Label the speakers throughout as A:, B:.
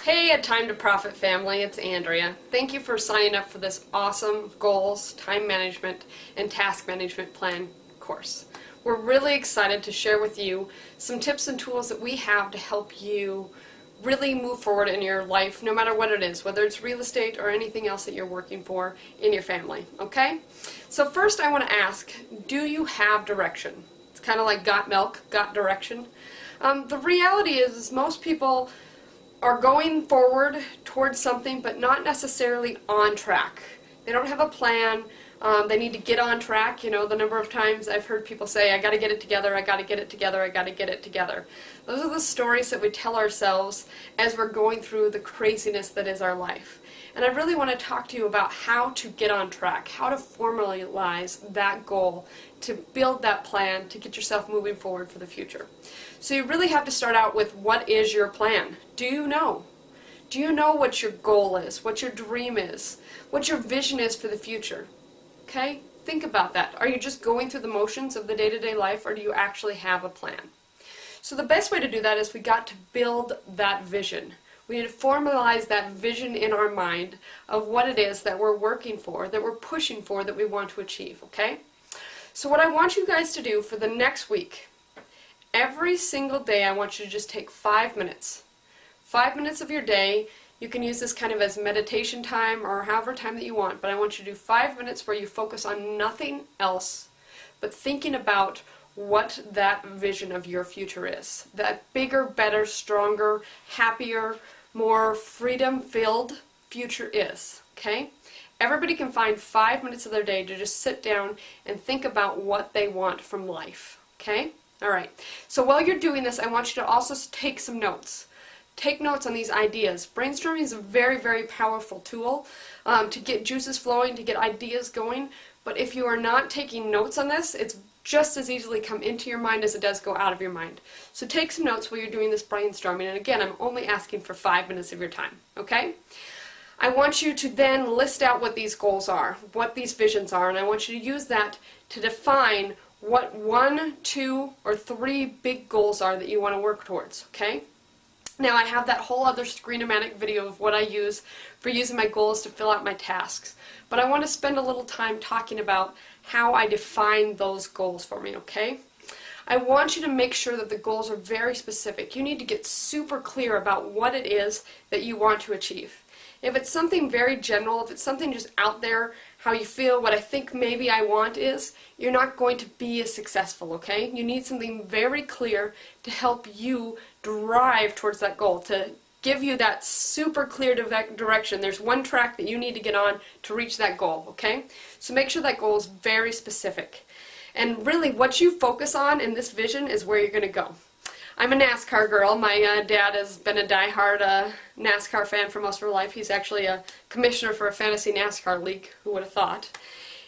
A: Hey, A Time to Profit family, it's Andrea. Thank you for signing up for this awesome goals, time management, and task management plan course. We're really excited to share with you some tips and tools that we have to help you really move forward in your life, no matter what it is, whether it's real estate or anything else that you're working for in your family, okay? So first I want to ask, do you have direction? It's kind of like got milk, got direction. The reality is most people are going forward towards something but not necessarily on track. They don't have a plan. They need to get on track. You know, the number of times I've heard people say, I got to get it together, I got to get it together, I got to get it together. Those are the stories that we tell ourselves as we're going through the craziness that is our life. And I really want to talk to you about how to get on track, how to formalize that goal, to build that plan, to get yourself moving forward for the future. So you really have to start out with, what is your plan? Do you know? Do you know what your goal is, what your dream is, what your vision is for the future? Okay? Think about that. Are you just going through the motions of the day-to-day life, or do you actually have a plan? So the best way to do that is we got to build that vision. We need to formalize that vision in our mind of what it is that we're working for, that we're pushing for, that we want to achieve, okay? So what I want you guys to do for the next week, every single day I want you to just take 5 minutes. 5 minutes of your day. You can use this kind of as meditation time or however time that you want, but I want you to do 5 minutes where you focus on nothing else but thinking about what that vision of your future is. That bigger, better, stronger, happier, more freedom-filled future is, okay? Everybody can find 5 minutes of their day to just sit down and think about what they want from life, okay? All right. So while you're doing this, I want you to also take some notes. Take notes on these ideas. Brainstorming is a very, very powerful tool to get juices flowing, to get ideas going. But if you are not taking notes on this, it's just as easily come into your mind as it does go out of your mind. So take some notes while you're doing this brainstorming. And again, I'm only asking for 5 minutes of your time, okay? I want you to then list out what these goals are, what these visions are, and I want you to use that to define what 1, 2, or 3 big goals are that you want to work towards, okay? Now I have that whole other Screenomatic video of what I use for using my goals to fill out my tasks, but I want to spend a little time talking about how I define those goals for me, okay? I want you to make sure that the goals are very specific. You need to get super clear about what it is that you want to achieve. If it's something very general, if it's something just out there, how you feel, what I think maybe I want is, you're not going to be as successful, okay? You need something very clear to help you drive towards that goal, to give you that super clear direction. There's one track that you need to get on to reach that goal, okay? So make sure that goal is very specific. And really what you focus on in this vision is where you're going to go. I'm a NASCAR girl. My dad has been a die-hard NASCAR fan for most of her life. He's actually a commissioner for a fantasy NASCAR league. Who would have thought?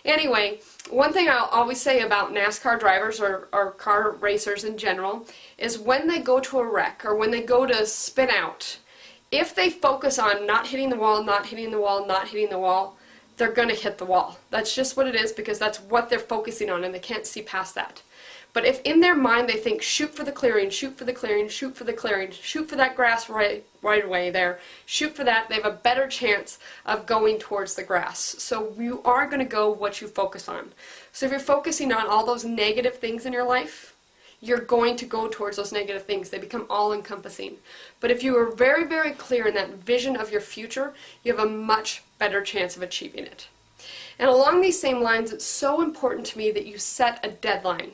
A: Anyway, one thing I'll always say about NASCAR drivers or car racers in general is when they go to a wreck or when they go to spin out, if they focus on not hitting the wall, not hitting the wall, not hitting the wall, they're going to hit the wall. That's just what it is, because that's what they're focusing on and they can't see past that. But if in their mind they think, shoot for the clearing, shoot for the clearing, shoot for the clearing, shoot for that grass right away there, shoot for that, they have a better chance of going towards the grass. So you are going to go what you focus on. So if you're focusing on all those negative things in your life, you're going to go towards those negative things. They become all-encompassing. But if you are very, very clear in that vision of your future, you have a much better chance of achieving it. And along these same lines, it's so important to me that you set a deadline.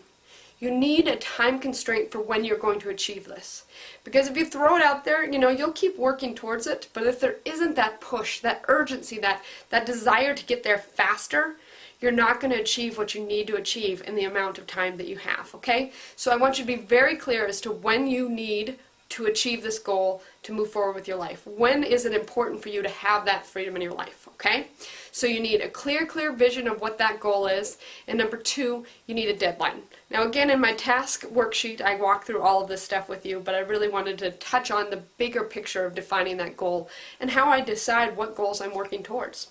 A: You need a time constraint for when you're going to achieve this. Because if you throw it out there, you know, you'll keep working towards it, but if there isn't that push, that urgency, that desire to get there faster, you're not going to achieve what you need to achieve in the amount of time that you have, okay? So I want you to be very clear as to when you need to achieve this goal to move forward with your life. When is it important for you to have that freedom in your life, okay? So you need a clear vision of what that goal is, and number 2, you need a deadline. Now again, in my task worksheet, I walk through all of this stuff with you, but I really wanted to touch on the bigger picture of defining that goal and how I decide what goals I'm working towards.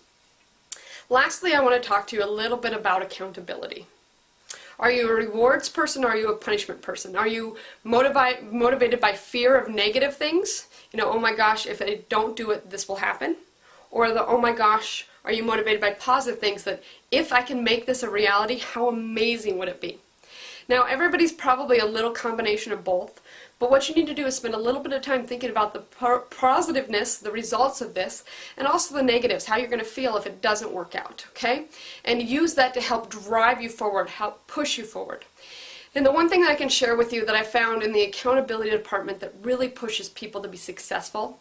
A: Lastly, I want to talk to you a little bit about accountability. Are you a rewards person or are you a punishment person? Are you motivated by fear of negative things? oh my gosh, if I don't do it, this will happen. Or the, oh my gosh, are you motivated by positive things that if I can make this a reality, how amazing would it be? Now, everybody's probably a little combination of both, but what you need to do is spend a little bit of time thinking about the positiveness, the results of this, and also the negatives, how you're going to feel if it doesn't work out, okay? And use that to help drive you forward, help push you forward. And the one thing that I can share with you that I found in the accountability department that really pushes people to be successful,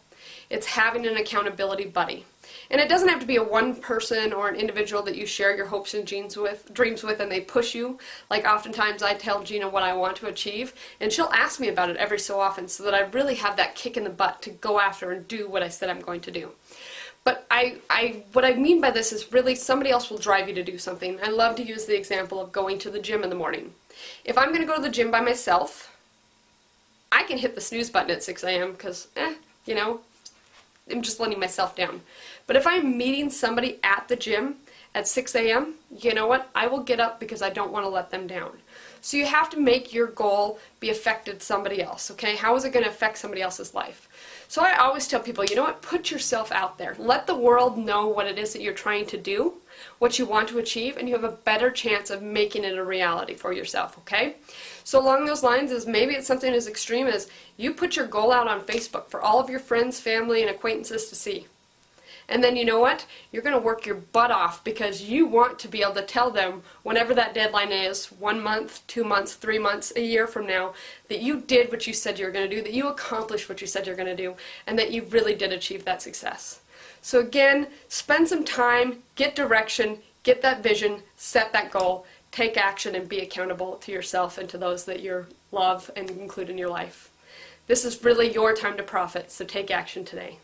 A: it's having an accountability buddy. And it doesn't have to be a one person or an individual that you share your hopes and dreams with and they push you. Like oftentimes I tell Gina what I want to achieve and she'll ask me about it every so often so that I really have that kick in the butt to go after and do what I said I'm going to do. But what I mean by this is really somebody else will drive you to do something. I love to use the example of going to the gym in the morning. If I'm going to go to the gym by myself, I can hit the snooze button at 6 a.m. because, I'm just letting myself down. But if I'm meeting somebody at the gym at 6 a.m., you know what? I will get up because I don't want to let them down. So you have to make your goal be affected somebody else, okay? How is it going to affect somebody else's life? So I always tell people, you know what? Put yourself out there. Let the world know what it is that you're trying to do, what you want to achieve, and you have a better chance of making it a reality for yourself, okay? So along those lines is maybe it's something as extreme as you put your goal out on Facebook for all of your friends, family, and acquaintances to see. And then you know what? You're going to work your butt off because you want to be able to tell them whenever that deadline is, 1 month, 2 months, 3 months, a year from now, that you did what you said you were going to do, that you accomplished what you said you're going to do, and that you really did achieve that success. So again, spend some time, get direction, get that vision, set that goal, take action, and be accountable to yourself and to those that you love and include in your life. This is really your time to profit, so take action today.